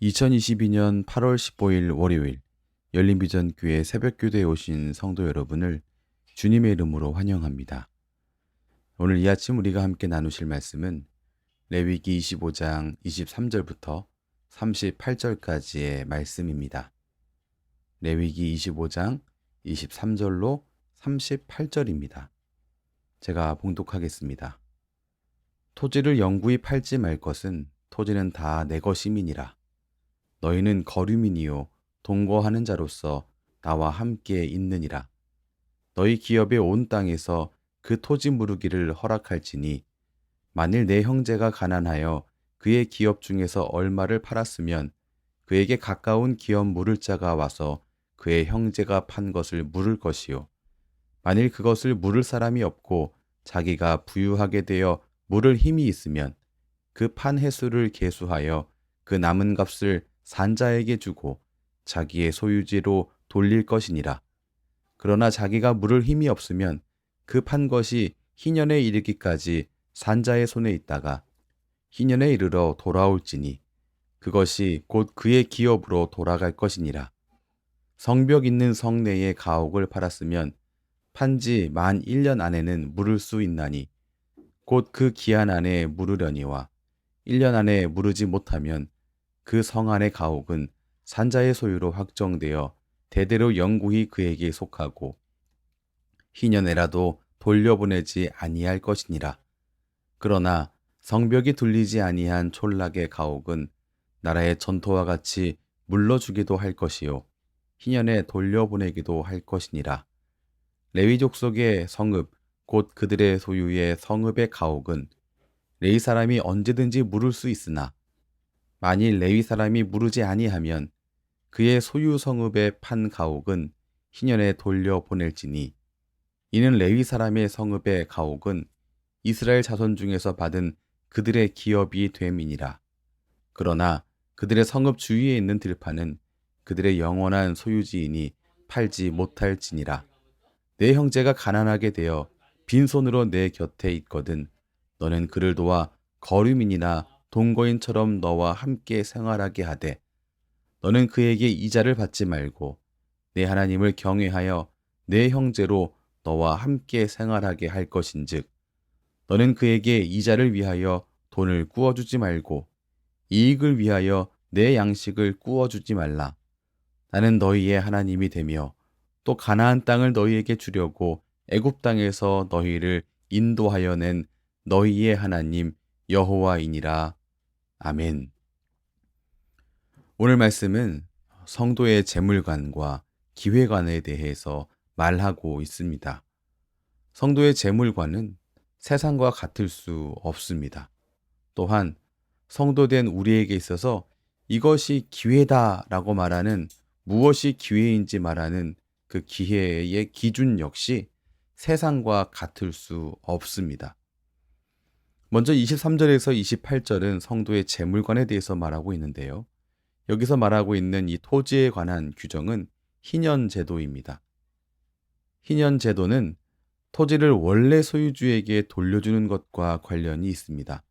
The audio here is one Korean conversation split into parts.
2022년 8월 15일 월요일 열린비전교회 새벽교대에 오신 성도 여러분을 주님의 이름으로 환영합니다. 오늘 이 아침 우리가 함께 나누실 말씀은 레위기 25장 23절부터 38절까지의 말씀입니다. 레위기 25장 23절로 38절입니다. 제가 봉독하겠습니다. 토지를 영구히 팔지 말 것은 토지는 다 내 것임이니라. 너희는 거류민이요 동거하는 자로서 나와 함께 있느니라. 너희 기업의 온 땅에서 그 토지 무르기를 허락할지니 만일 내 형제가 가난하여 그의 기업 중에서 얼마를 팔았으면 그에게 가까운 기업 물을 자가 와서 그의 형제가 판 것을 물을 것이요 만일 그것을 물을 사람이 없고 자기가 부유하게 되어 물을 힘이 있으면 그 판 횟수를 계수하여 그 남은 값을 산자에게 주고 자기의 소유지로 돌릴 것이니라. 그러나 자기가 물을 힘이 없으면 그 판 것이 희년에 이르기까지 산자의 손에 있다가 희년에 이르러 돌아올지니 그것이 곧 그의 기업으로 돌아갈 것이니라. 성벽 있는 성내의 가옥을 팔았으면 판지 만 1년 안에는 물을 수 있나니 곧 그 기한 안에 물으려니와 1년 안에 물으지 못하면 그 성 안의 가옥은 산자의 소유로 확정되어 대대로 영구히 그에게 속하고 희년에라도 돌려보내지 아니할 것이니라. 그러나 성벽이 둘리지 아니한 촌락의 가옥은 나라의 전토와 같이 물러주기도 할 것이요 희년에 돌려보내기도 할 것이니라. 레위 족속의 성읍 곧 그들의 소유의 성읍의 가옥은 레위 사람이 언제든지 물을 수 있으나 만일 레위 사람이 물으지 아니하면 그의 소유 성읍의 판 가옥은 희년에 돌려보낼지니 이는 레위 사람의 성읍의 가옥은 이스라엘 자손 중에서 받은 그들의 기업이 됨이니라. 그러나 그들의 성읍 주위에 있는 들판은 그들의 영원한 소유지이니 팔지 못할지니라. 내 형제가 가난하게 되어 빈손으로 내 곁에 있거든 너는 그를 도와 거류민이나 동거인처럼 너와 함께 생활하게 하되 너는 그에게 이자를 받지 말고 내 하나님을 경외하여 내 형제로 너와 함께 생활하게 할 것인즉 너는 그에게 이자를 위하여 돈을 구워주지 말고 이익을 위하여 내 양식을 구워주지 말라. 나는 너희의 하나님이 되며 또 가나안 땅을 너희에게 주려고 애굽 땅에서 너희를 인도하여 낸 너희의 하나님 여호와이니라. 아멘. 오늘 말씀은 성도의 재물관과 기회관에 대해서 말하고 있습니다. 성도의 재물관은 세상과 같을 수 없습니다. 또한 성도된 우리에게 있어서 이것이 기회다라고 말하는 무엇이 기회인지 말하는 그 기회의 기준 역시 세상과 같을 수 없습니다. 먼저 23절에서 28절은 성도의 재물관에 대해서 말하고 있는데요. 여기서 말하고 있는 이 토지에 관한 규정은 희년제도입니다. 희년제도는 토지를 원래 소유주에게 돌려주는 것과 관련이 있습니다.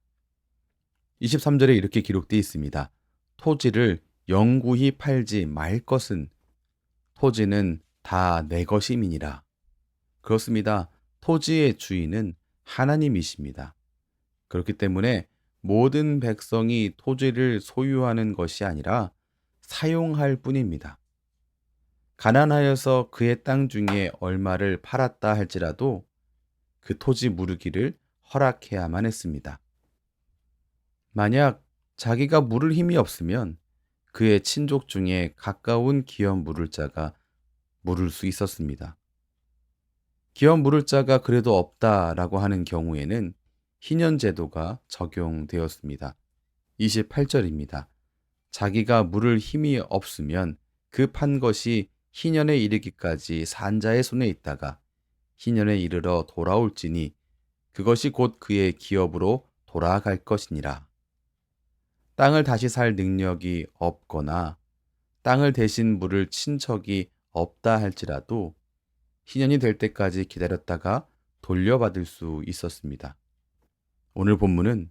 23절에 이렇게 기록되어 있습니다. 토지를 영구히 팔지 말 것은 토지는 다 내 것임이니라. 그렇습니다. 토지의 주인은 하나님이십니다. 그렇기 때문에 모든 백성이 토지를 소유하는 것이 아니라 사용할 뿐입니다. 가난하여서 그의 땅 중에 얼마를 팔았다 할지라도 그 토지 무르기를 허락해야만 했습니다. 만약 자기가 물을 힘이 없으면 그의 친족 중에 가까운 기업 물을 자가 물을 수 있었습니다. 기업 물을 자가 그래도 없다라고 하는 경우에는 희년제도가 적용되었습니다. 28절입니다. 자기가 물을 힘이 없으면 그 판 것이 희년에 이르기까지 산자의 손에 있다가 희년에 이르러 돌아올지니 그것이 곧 그의 기업으로 돌아갈 것이니라. 땅을 다시 살 능력이 없거나 땅을 대신 물을 친척이 없다 할지라도 희년이 될 때까지 기다렸다가 돌려받을 수 있었습니다. 오늘 본문은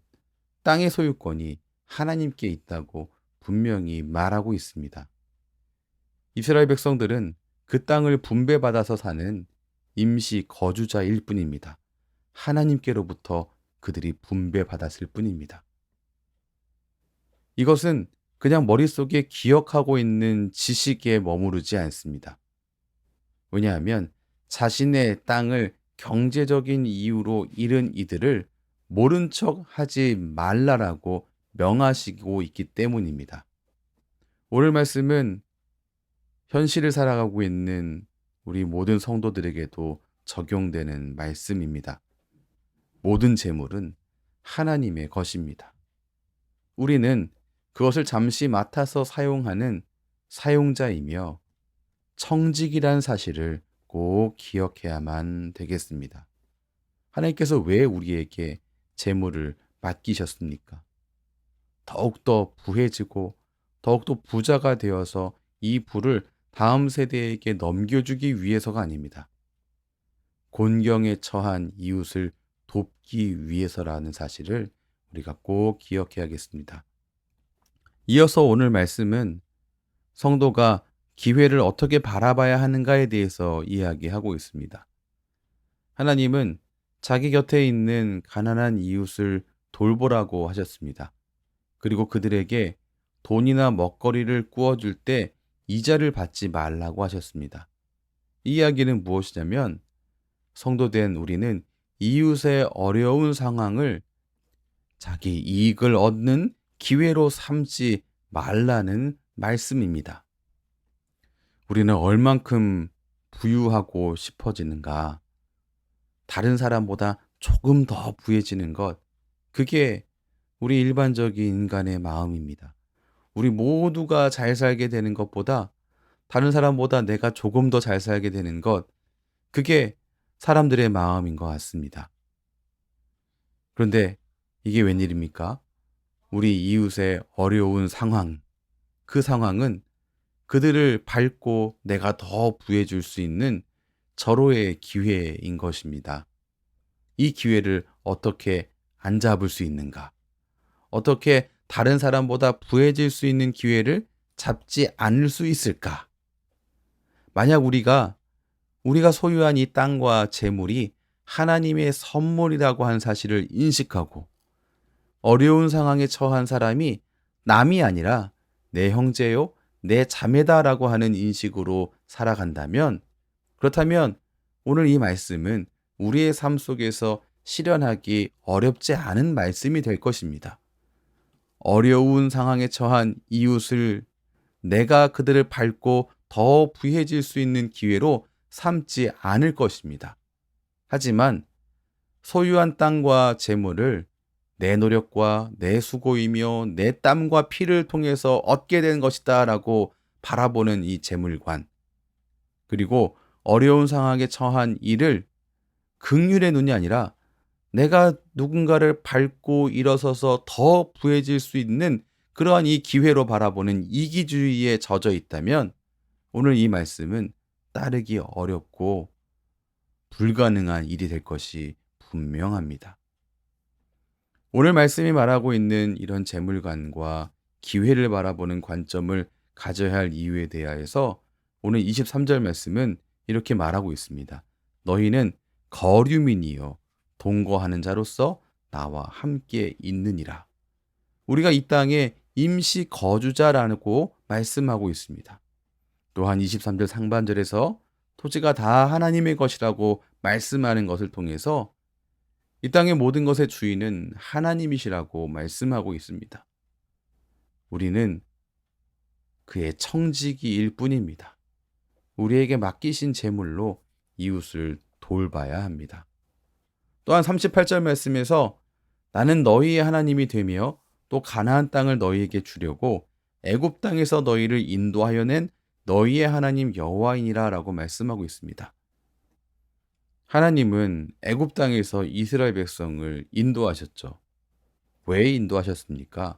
땅의 소유권이 하나님께 있다고 분명히 말하고 있습니다. 이스라엘 백성들은 그 땅을 분배받아서 사는 임시 거주자일 뿐입니다. 하나님께로부터 그들이 분배받았을 뿐입니다. 이것은 그냥 머릿속에 기억하고 있는 지식에 머무르지 않습니다. 왜냐하면 자신의 땅을 경제적인 이유로 잃은 이들을 모른 척 하지 말라라고 명하시고 있기 때문입니다. 오늘 말씀은 현실을 살아가고 있는 우리 모든 성도들에게도 적용되는 말씀입니다. 모든 재물은 하나님의 것입니다. 우리는 그것을 잠시 맡아서 사용하는 사용자이며 청직이란 사실을 꼭 기억해야만 되겠습니다. 하나님께서 왜 우리에게 재물을 맡기셨습니까? 더욱더 부해지고 더욱더 부자가 되어서 이 부를 다음 세대에게 넘겨주기 위해서가 아닙니다. 곤경에 처한 이웃을 돕기 위해서라는 사실을 우리가 꼭 기억해야겠습니다. 이어서 오늘 말씀은 성도가 기회를 어떻게 바라봐야 하는가에 대해서 이야기하고 있습니다. 하나님은 자기 곁에 있는 가난한 이웃을 돌보라고 하셨습니다. 그리고 그들에게 돈이나 먹거리를 구워줄 때 이자를 받지 말라고 하셨습니다. 이 이야기는 무엇이냐면 성도된 우리는 이웃의 어려운 상황을 자기 이익을 얻는 기회로 삼지 말라는 말씀입니다. 우리는 얼만큼 부유하고 싶어지는가? 다른 사람보다 조금 더 부해지는 것, 그게 우리 일반적인 인간의 마음입니다. 우리 모두가 잘 살게 되는 것보다 다른 사람보다 내가 조금 더 잘 살게 되는 것, 그게 사람들의 마음인 것 같습니다. 그런데 이게 웬일입니까? 우리 이웃의 어려운 상황, 그 상황은 그들을 밟고 내가 더 부해줄 수 있는 절호의 기회인 것입니다. 이 기회를 어떻게 안 잡을 수 있는가? 어떻게 다른 사람보다 부해질 수 있는 기회를 잡지 않을 수 있을까? 만약 우리가 소유한 이 땅과 재물이 하나님의 선물이라고 하는 사실을 인식하고 어려운 상황에 처한 사람이 남이 아니라 내 형제요, 내 자매다라고 하는 인식으로 살아간다면, 그렇다면 오늘 이 말씀은 우리의 삶 속에서 실현하기 어렵지 않은 말씀이 될 것입니다. 어려운 상황에 처한 이웃을 내가 그들을 밟고 더 부해질 수 있는 기회로 삼지 않을 것입니다. 하지만 소유한 땅과 재물을 내 노력과 내 수고이며 내 땀과 피를 통해서 얻게 된 것이다 라고 바라보는 이 재물관, 그리고 어려운 상황에 처한 이를 긍휼의 눈이 아니라 내가 누군가를 밟고 일어서서 더 부해질 수 있는 그러한 이 기회로 바라보는 이기주의에 젖어 있다면 오늘 이 말씀은 따르기 어렵고 불가능한 일이 될 것이 분명합니다. 오늘 말씀이 말하고 있는 이런 재물관과 기회를 바라보는 관점을 가져야 할 이유에 대하여서 오늘 23절 말씀은 이렇게 말하고 있습니다. 너희는 거류민이요 동거하는 자로서 나와 함께 있느니라. 우리가 이 땅에 임시 거주자라고 말씀하고 있습니다. 또한 23절 상반절에서 토지가 다 하나님의 것이라고 말씀하는 것을 통해서 이 땅의 모든 것의 주인은 하나님이시라고 말씀하고 있습니다. 우리는 그의 청지기일 뿐입니다. 우리에게 맡기신 재물로 이웃을 돌봐야 합니다. 또한 38절 말씀에서 나는 너희의 하나님이 되며 또 가나안 땅을 너희에게 주려고 애굽 땅에서 너희를 인도하여 낸 너희의 하나님 여호와이니라 라고 말씀하고 있습니다. 하나님은 애굽 땅에서 이스라엘 백성을 인도하셨죠. 왜 인도하셨습니까?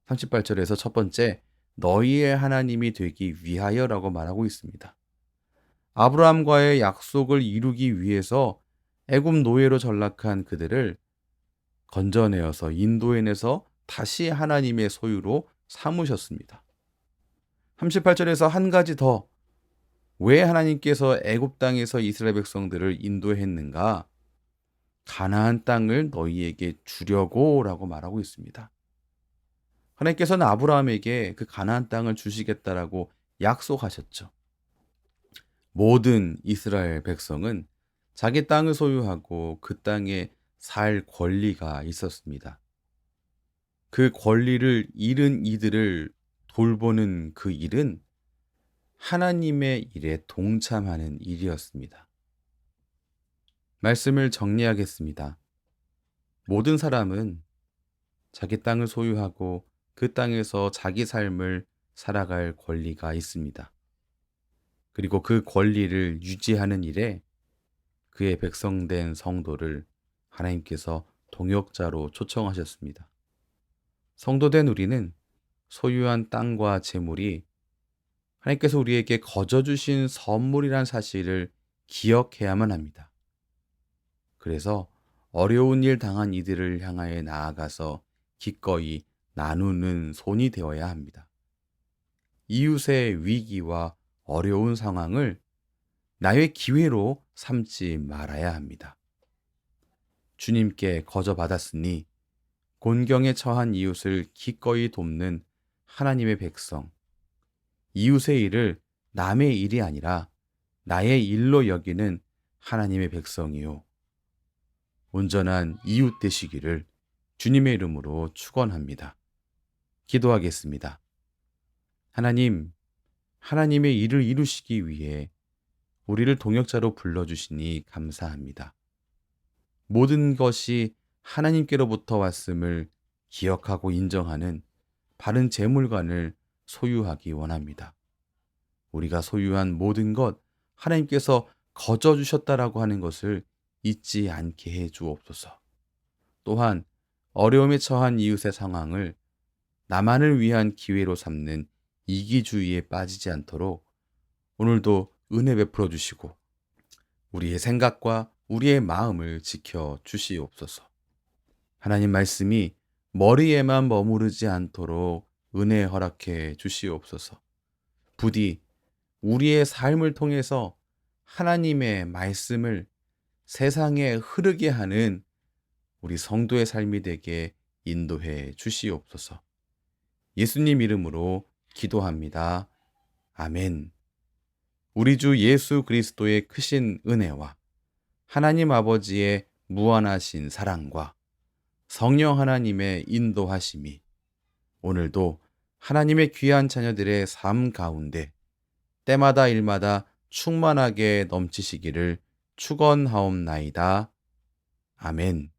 38절에서 첫 번째, 너희의 하나님이 되기 위하여라고 말하고 있습니다. 아브라함과의 약속을 이루기 위해서 애굽 노예로 전락한 그들을 건져내어서 인도해내서 다시 하나님의 소유로 삼으셨습니다. 38절에서 한 가지 더, 왜 하나님께서 애굽 땅에서 이스라엘 백성들을 인도했는가? 가나안 땅을 너희에게 주려고라고 말하고 있습니다. 하나님께서는 아브라함에게 그 가나안 땅을 주시겠다라고 약속하셨죠. 모든 이스라엘 백성은 자기 땅을 소유하고 그 땅에 살 권리가 있었습니다. 그 권리를 잃은 이들을 돌보는 그 일은 하나님의 일에 동참하는 일이었습니다. 말씀을 정리하겠습니다. 모든 사람은 자기 땅을 소유하고 그 땅에서 자기 삶을 살아갈 권리가 있습니다. 그리고 그 권리를 유지하는 일에 그의 백성된 성도를 하나님께서 동역자로 초청하셨습니다. 성도된 우리는 소유한 땅과 재물이 하나님께서 우리에게 거저 주신 선물이란 사실을 기억해야만 합니다. 그래서 어려운 일 당한 이들을 향하여 나아가서 기꺼이 나누는 손이 되어야 합니다. 이웃의 위기와 어려운 상황을 나의 기회로 삼지 말아야 합니다. 주님께 거저 받았으니 곤경에 처한 이웃을 기꺼이 돕는 하나님의 백성, 이웃의 일을 남의 일이 아니라 나의 일로 여기는 하나님의 백성이요. 온전한 이웃 되시기를 주님의 이름으로 축원합니다. 기도하겠습니다. 하나님, 하나님의 일을 이루시기 위해 우리를 동역자로 불러주시니 감사합니다. 모든 것이 하나님께로부터 왔음을 기억하고 인정하는 바른 재물관을 소유하기 원합니다. 우리가 소유한 모든 것 하나님께서 거저 주셨다라고 하는 것을 잊지 않게 해 주옵소서. 또한 어려움에 처한 이웃의 상황을 나만을 위한 기회로 삼는 이기주의에 빠지지 않도록 오늘도 은혜 베풀어 주시고 우리의 생각과 우리의 마음을 지켜 주시옵소서. 하나님 말씀이 머리에만 머무르지 않도록 은혜 허락해 주시옵소서. 부디 우리의 삶을 통해서 하나님의 말씀을 세상에 흐르게 하는 우리 성도의 삶이 되게 인도해 주시옵소서. 예수님 이름으로 기도합니다. 아멘. 우리 주 예수 그리스도의 크신 은혜와 하나님 아버지의 무한하신 사랑과 성령 하나님의 인도하심이 오늘도 하나님의 귀한 자녀들의 삶 가운데 때마다 일마다 충만하게 넘치시기를 축원하옵나이다. 아멘.